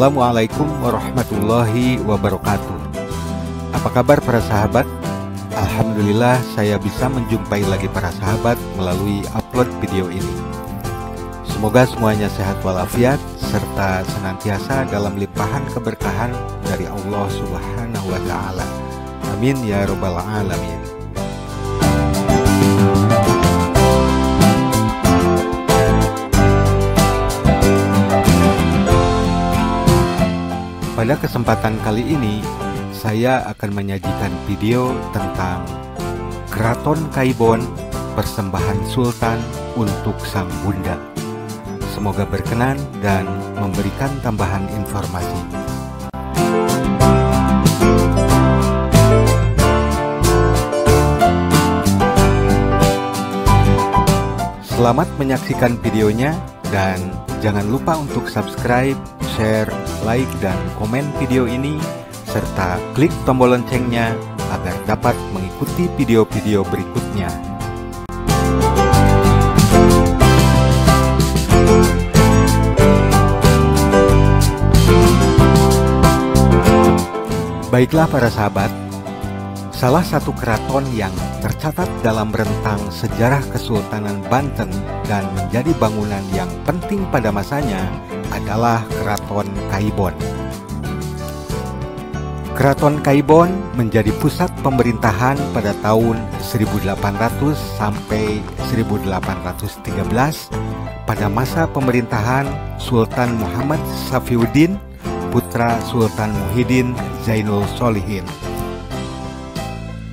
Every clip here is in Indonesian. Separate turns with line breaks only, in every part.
Assalamualaikum warahmatullahi wabarakatuh. Apa kabar para sahabat? Alhamdulillah saya bisa menjumpai lagi para sahabat melalui upload video ini. Semoga semuanya sehat walafiat serta senantiasa dalam limpahan keberkahan dari Allah Subhanahu wa Ta'ala. Amin ya Rabbal Alamin. Pada kesempatan kali ini, saya akan menyajikan video tentang Keraton Kaibon, persembahan Sultan untuk Sang Bunda. Semoga berkenan dan memberikan tambahan informasi. Selamat menyaksikan videonya dan jangan lupa untuk subscribe, share, like, dan komen video ini, serta klik tombol loncengnya agar dapat mengikuti video-video berikutnya. Baiklah para sahabat, salah satu keraton yang tercatat dalam rentang sejarah Kesultanan Banten dan menjadi bangunan yang penting pada masanya adalah Keraton Kaibon. Keraton Kaibon menjadi pusat pemerintahan pada tahun 1800 sampai 1813 pada masa pemerintahan Sultan Muhammad Safiuddin, putra Sultan Muhyiddin Zainul Solihin.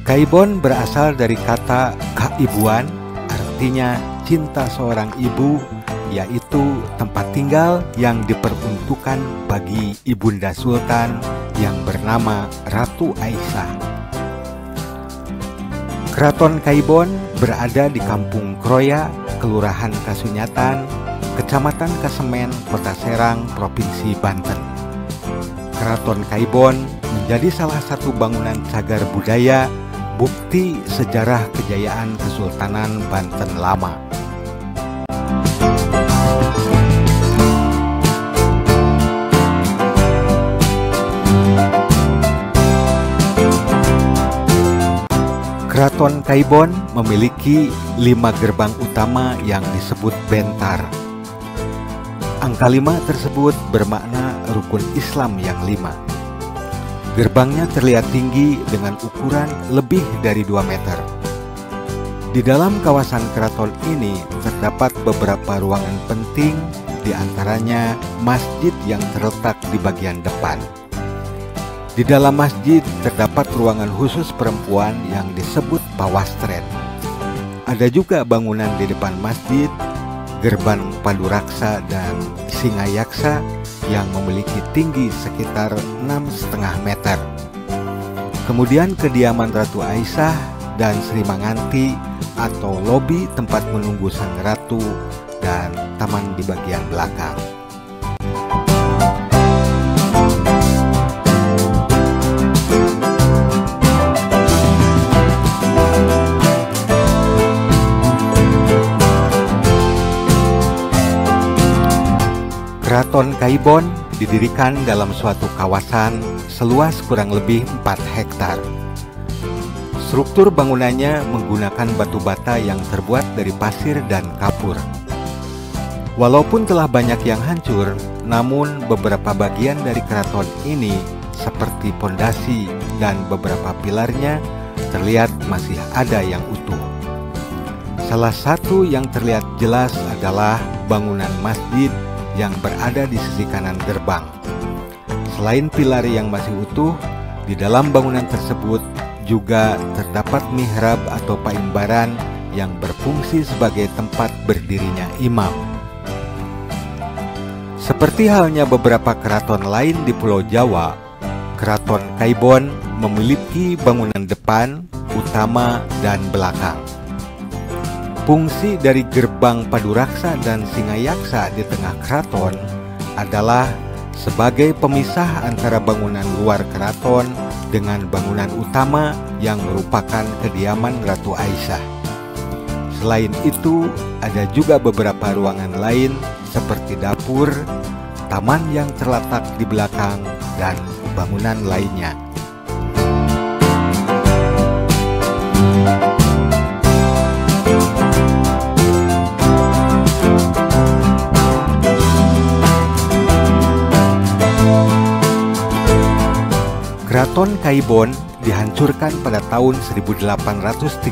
Kaibon berasal dari kata kaibuan, artinya cinta seorang ibu, yaitu tempat tinggal yang diperuntukkan bagi ibunda Sultan yang bernama Ratu Aisyah. Keraton Kaibon berada di Kampung Kroya, Kelurahan Kasunyatan, Kecamatan Kasemen, Kota Serang, Provinsi Banten. Keraton Kaibon menjadi salah satu bangunan cagar budaya, bukti sejarah kejayaan Kesultanan Banten lama. Keraton Kaibon memiliki 5 gerbang utama yang disebut bentar. Angka 5 tersebut bermakna rukun Islam yang 5. Gerbangnya terlihat tinggi dengan ukuran lebih dari 2 meter. Di dalam kawasan keraton ini terdapat beberapa ruangan penting, di antaranya masjid yang terletak di bagian depan. Di dalam masjid terdapat ruangan khusus perempuan yang disebut pawastren. Ada juga bangunan di depan masjid, gerbang paduraksa dan singayaksa yang memiliki tinggi sekitar 6,5 meter. Kemudian kediaman Ratu Aisyah dan Sri Manganti atau lobi tempat menunggu sang ratu dan taman di bagian belakang. Keraton Kaibon didirikan dalam suatu kawasan seluas kurang lebih 4 hektar. Struktur bangunannya menggunakan batu bata yang terbuat dari pasir dan kapur. Walaupun telah banyak yang hancur, namun beberapa bagian dari keraton ini seperti pondasi dan beberapa pilarnya terlihat masih ada yang utuh. Salah satu yang terlihat jelas adalah bangunan masjid yang berada di sisi kanan gerbang. Selain pilar yang masih utuh, di dalam bangunan tersebut juga terdapat mihrab atau paimbaran yang berfungsi sebagai tempat berdirinya imam. Seperti halnya beberapa keraton lain di Pulau Jawa, Keraton Kaibon memiliki bangunan depan, utama, dan belakang. Fungsi dari gerbang paduraksa dan singayaksa di tengah keraton adalah sebagai pemisah antara bangunan luar keraton dengan bangunan utama yang merupakan kediaman Ratu Aisyah. Selain itu, ada juga beberapa ruangan lain seperti dapur, taman yang terletak di belakang, dan bangunan lainnya. Keraton Kaibon dihancurkan pada tahun 1832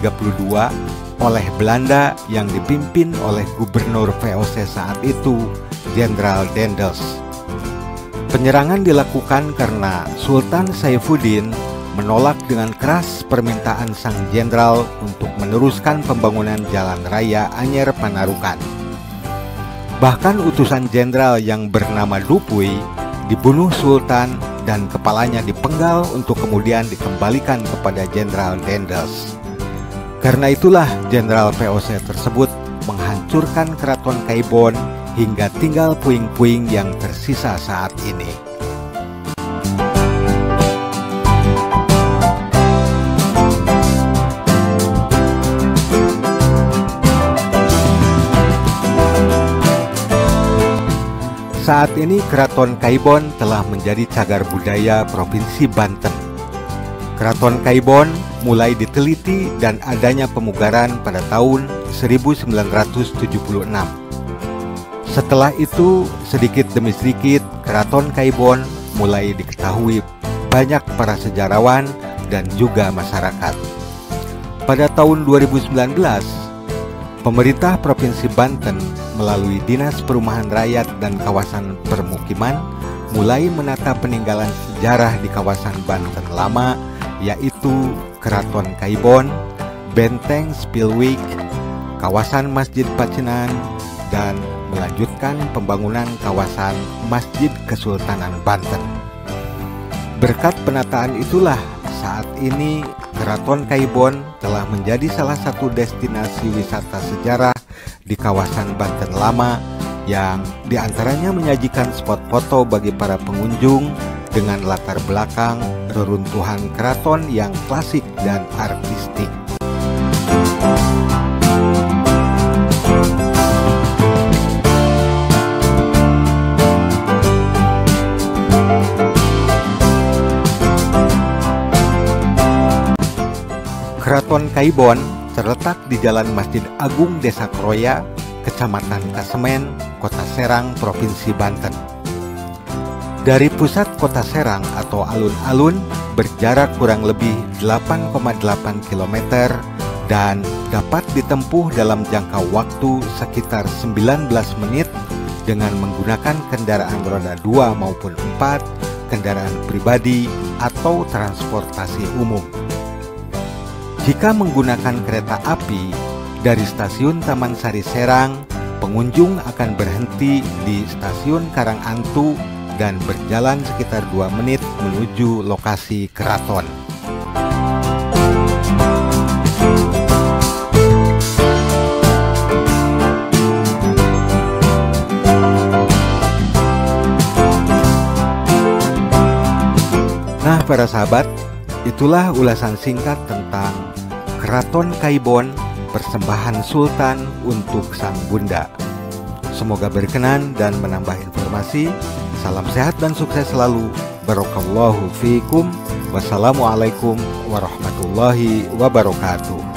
oleh Belanda yang dipimpin oleh Gubernur VOC saat itu, Jenderal Daendels. Penyerangan dilakukan karena Sultan Saifuddin menolak dengan keras permintaan sang jenderal untuk meneruskan pembangunan jalan raya Anyer Panarukan. Bahkan utusan jenderal yang bernama Dupuy dibunuh Sultan dan kepalanya dipenggal untuk kemudian dikembalikan kepada Jenderal Daendels. Karena itulah Jenderal VOC tersebut menghancurkan Keraton Kaibon hingga tinggal puing-puing yang tersisa saat ini. Saat ini Keraton Kaibon telah menjadi cagar budaya Provinsi Banten. Keraton Kaibon mulai diteliti dan adanya pemugaran pada tahun 1976. Setelah itu, sedikit demi sedikit Keraton Kaibon mulai diketahui banyak para sejarawan dan juga masyarakat. Pada tahun 2019, pemerintah Provinsi Banten melalui Dinas Perumahan Rakyat dan Kawasan Permukiman mulai menata peninggalan sejarah di kawasan Banten Lama, yaitu Keraton Kaibon, Benteng Spilwijk, kawasan Masjid Pacinan, dan melanjutkan pembangunan kawasan Masjid Kesultanan Banten. Berkat penataan itulah saat ini Keraton Kaibon telah menjadi salah satu destinasi wisata sejarah di kawasan Banten Lama yang diantaranya menyajikan spot foto bagi para pengunjung dengan latar belakang reruntuhan keraton yang klasik dan artistik. Keraton Kaibon terletak di Jalan Masjid Agung Desa Kroya, Kecamatan Kasemen, Kota Serang, Provinsi Banten. Dari pusat Kota Serang atau alun-alun berjarak kurang lebih 8,8 km dan dapat ditempuh dalam jangka waktu sekitar 19 menit dengan menggunakan kendaraan roda 2 maupun 4, kendaraan pribadi, atau transportasi umum. Jika menggunakan kereta api, dari stasiun Taman Sari Serang, pengunjung akan berhenti di stasiun Karangantu dan berjalan sekitar 2 menit menuju lokasi keraton. Nah, para sahabat, itulah ulasan singkat tentang Keraton Kaibon, persembahan Sultan untuk Sang Bunda. Semoga berkenan dan menambah informasi. Salam sehat dan sukses selalu. Barakallahu fiikum. Wassalamualaikum warahmatullahi wabarakatuh.